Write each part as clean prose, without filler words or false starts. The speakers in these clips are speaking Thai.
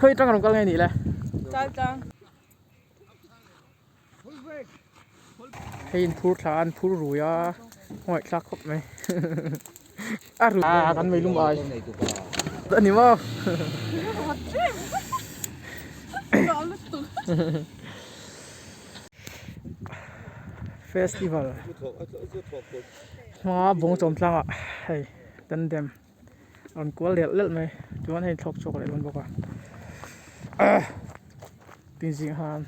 khơi trăng đồng con nghe nhỉ lẽ Chang hay phur than phur rùi à hỏi chắc khóc mày rùi cắn mày lung bài tận nhỉ mau festival mà Bawngchawm tlangah hay tân đêm on quál liệt lết mày chúng hay thọc chọc lại luôn bọc tin gì han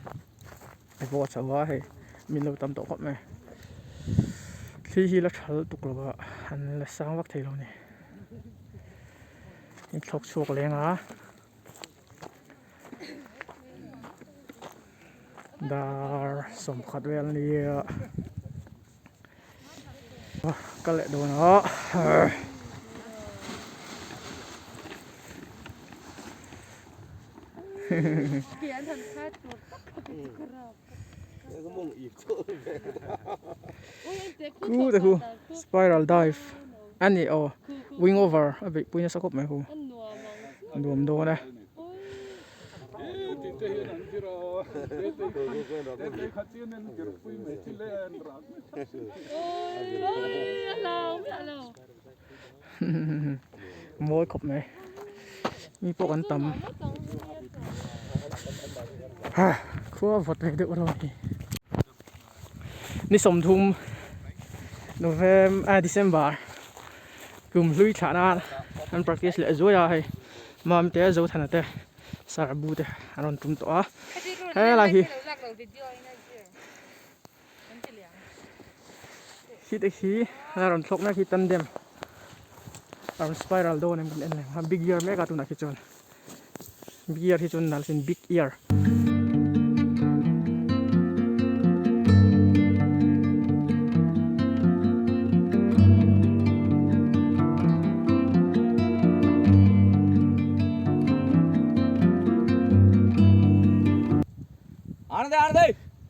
ไอ้บอสสาวะเฮ้มีเราตำโต๊ะครับไหมที่เราชัลตุกเราอะอันเราสร้างวักเทเราเนี่ยนี่ทกชกเลยนะดาร์สมขัดเวลนี่ก็เลยโดนเนาะเขียนทันคาดตัวกูแต่กู spiral dive อันนี้อ๋อ wing over เอาไปปุ้ยจะสักคบไหมกูรวมโดนนะโม้ยคบไหมมีพวกอันต่ำครัวฟดไปเดือดร้อนนี่สมทุมโนเวมDecember กุมลุยฐานะอัน practice เลยจ้วยให้มาไม่ได้จ้วยฐานะแต่สารบูเตอันนั้นตุ้มตัวเฮ้ยอะไรฮีคิดอีกทีอันนั้นทกนะคิดตันเดมอัน spiral โดนนี่มันอะไรฮะ big ear ไม่กระตุ้นนะคิดจน big ear ที่จนนั่นเป็น big ear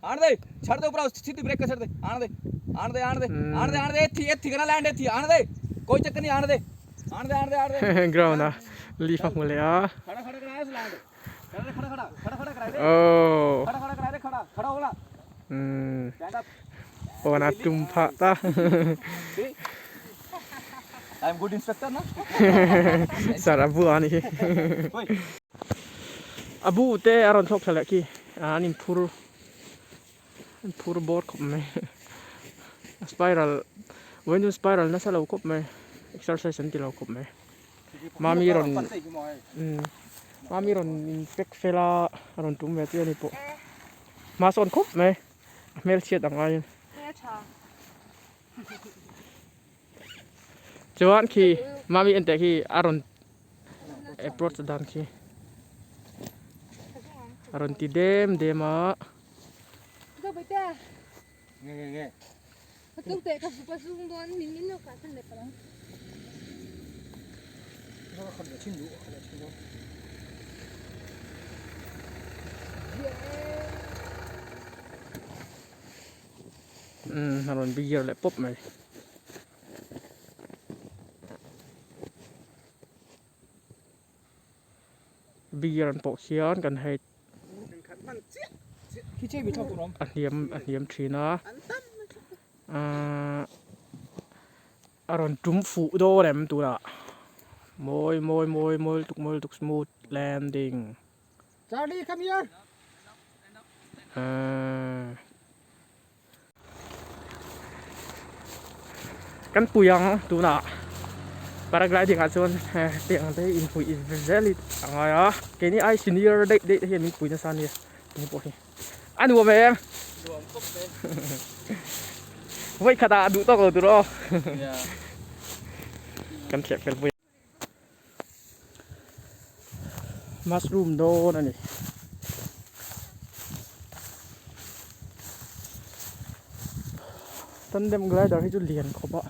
आने दे छड़ दे ऊपर सीधी ब्रेक कर छड़ दे आने दे थी करना लैंड थी आने दे कोई चक्कर नहीं आने दे ग्राउंड ना लीफ ऑफ मुले आ खड़ा कराया इस लैंड खड़ा कराया दे ओ खड़ा कराया दे खड़ा होना स्टैंड अप ओ ना तुम फाता आई एम गुड इंस्ट्रक्टर ना सारा बुआ नहीं अबू ते अरन थोक चले की निम पूर बोर्ड कब में spiral when you spiral ना साला कब में exercise अंतिल कब में मामी रन पेक फेला रन तुम में तो नहीं पो मासन कब में मेल शेड अंगाय जवान की मामी अंते की अरन approach dan की अरन ती देमा nghe Tôi tệ cả phụ dung đó mình nó cả thân đẹp lắm. nó không được chín đủ Haron bigger lại pop mày bigger ăn pop xiên cần hay khi chơi bị thọc tụi nó anh hiếm trí nó aron trúng phụ đô đẹp tụi đó môi tục smooth landing Charlie come here căn puyang tụi đó paragliding ở trên tiếng thế in pui is very ngay á cái này ai senior đấy hiện mình pui nó san điนี่พวกนี้อันดูไหมไว้ขนาดดูต้องเลยตัวรอกันแคบกันไปมัสรูมโดนอันนี้ต้นเดมกลายดอกให้จุดเลียนครบอ่ะ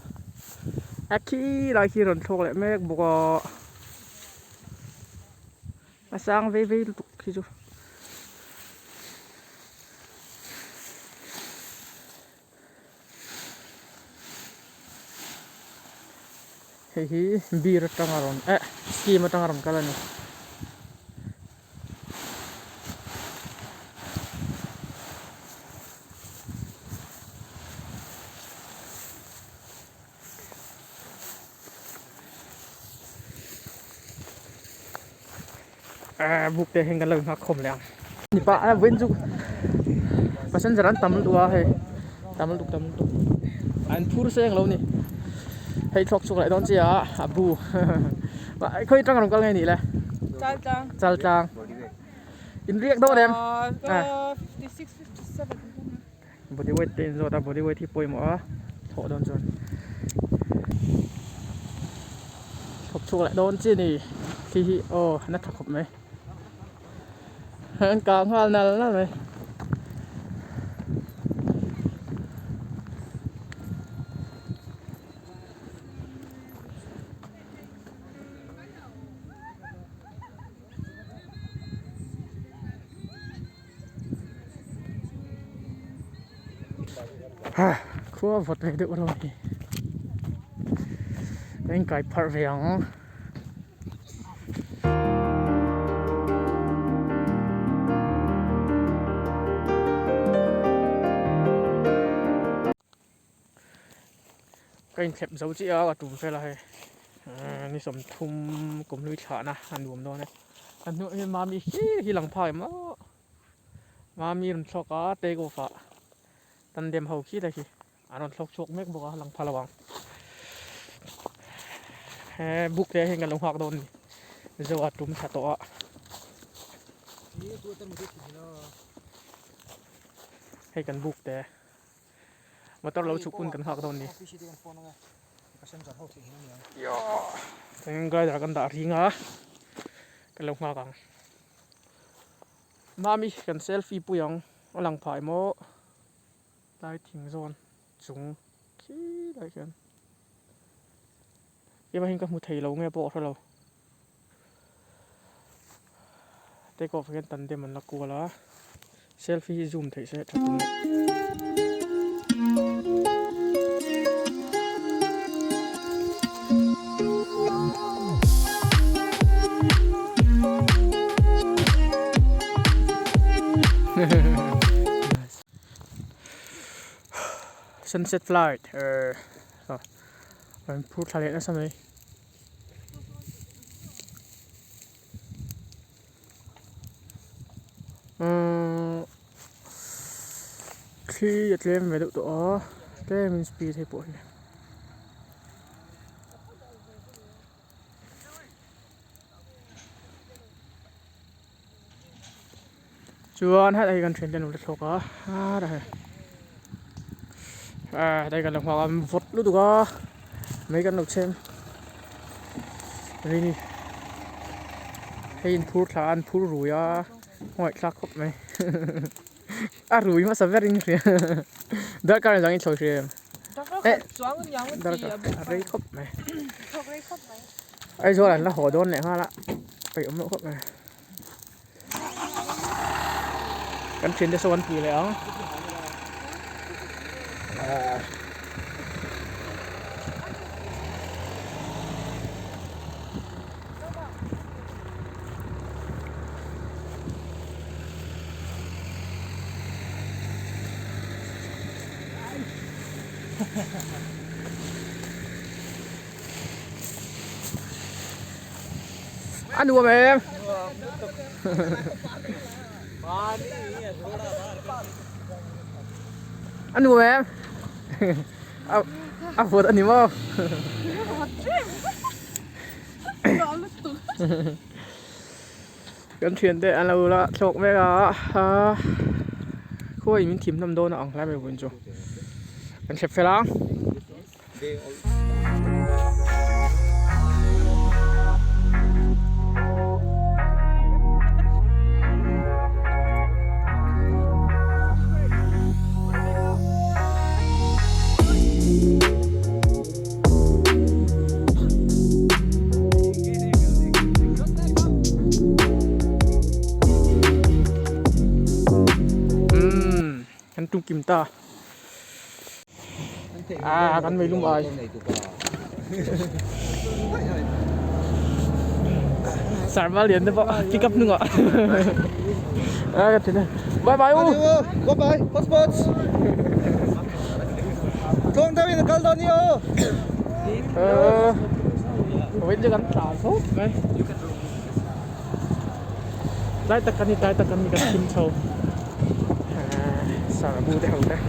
แอคคีลายคีรอนโชกเลยแม่บอกว่ามาสร้างเว่ตุกที่จุเฮ้ยบีรถตั้งอารมณ์เอ๊ะสกีมาตั้งอารมณ์กันแล้วนี่ บุกเตะเฮงกันเลยมาคมแล้วนี่ปะเว้นจุกภาษาจันทร์ตำตัวเฮ้ตำตุกอันพูดเสียงเรานี่ให้ทอกสุกเลยตอนเจ้าอาบูว่าเคยตั้งกันกันไงนี่แหละจัลจางอินเรียกโดเดมบริเวณเต็นโซตาบริเวณที่ป่วยหมอโถโดนจนทอกสุกเลยโดนจีนี่ที่โอ้นัดถักขบไหมอันกลางห้องนั่นเลยครัวฟดไปดูเราดิเป็นไก่ผัดเวียงcái thẹp dấu chữ ở tụm phê là hayนี่สมทุมกลมลุยฉะนะอันรวมด้วยนะอันนู้นมามีที่หลังพายมามีลำชกอ่ะเตะกูฟ้าตันเดียมเขาขี้ได้ขี้อันนั้นชกชกเมฆบอกว่าหลังพาระวังบุกเตะเห็นกันลงหักโดนเจ้าตุ่มฉะตัวให้กันบุกเตะมาตอนเราชุกอุ่นกันหักโดนนี่ย่อแต่ยังไงจากกันด่าทิ้งอ่ะกันลงหักกันมามีกันเซลฟี่ปุยองหลังพายโมได้ทิ้งโซนจุงขี้ได้กันยังไม่เห็นกับมือถือเราไงบอกเท่าเราแต่ก็เพื่อนตันเดียมันละกลัวแล้วเซลฟี่ซูมถ่ายเสร็จทุกคนsunset flight มันพูดทะเลนะสมัยkhiจะเล่นไปดูตัวเล่นมันสปีดให้ปวดชวนให้ได้กันเทรนกันหมดเลยก็ได้กันแล้วพอกันฟดรู้ตัวก็ไม่กันหนุกเช่นนี่ให้อินพูดทานพูดรู้ยาหอยคลักครบไหมรู้มาสักแบบนี้เลยดักการจังอินโชว์เชียมดักการอะไรครบไหมไอ้โซ่อะไรละหัวโดนเนี่ยฮะละไปอมโลกครบไหมกันเทรนจะสวรรค์ปีแล้วอันดูไหมอันดูไหมเอาโฟดอันนี้มั้งกันเทียนเตะอันเราละโชคไหมล่ะคุยมีทีมทำโดนอ่างแล้วไปบุญจูกันเชฟเฟลังตุ้งกิมตากันไม่ลุ่มอะไรสารมาเหรียญได้ปะพี่กับหนึ่งอ่ะกันถึงบายบายอู้บายบายพอสปอร์ตกองทัพอินกัลดอนยูเว้นจะกันสามทุกไหม Dai takkan ni kat Kim Chow. Sarabu deh udah.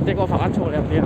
Take off akan show lihat dia.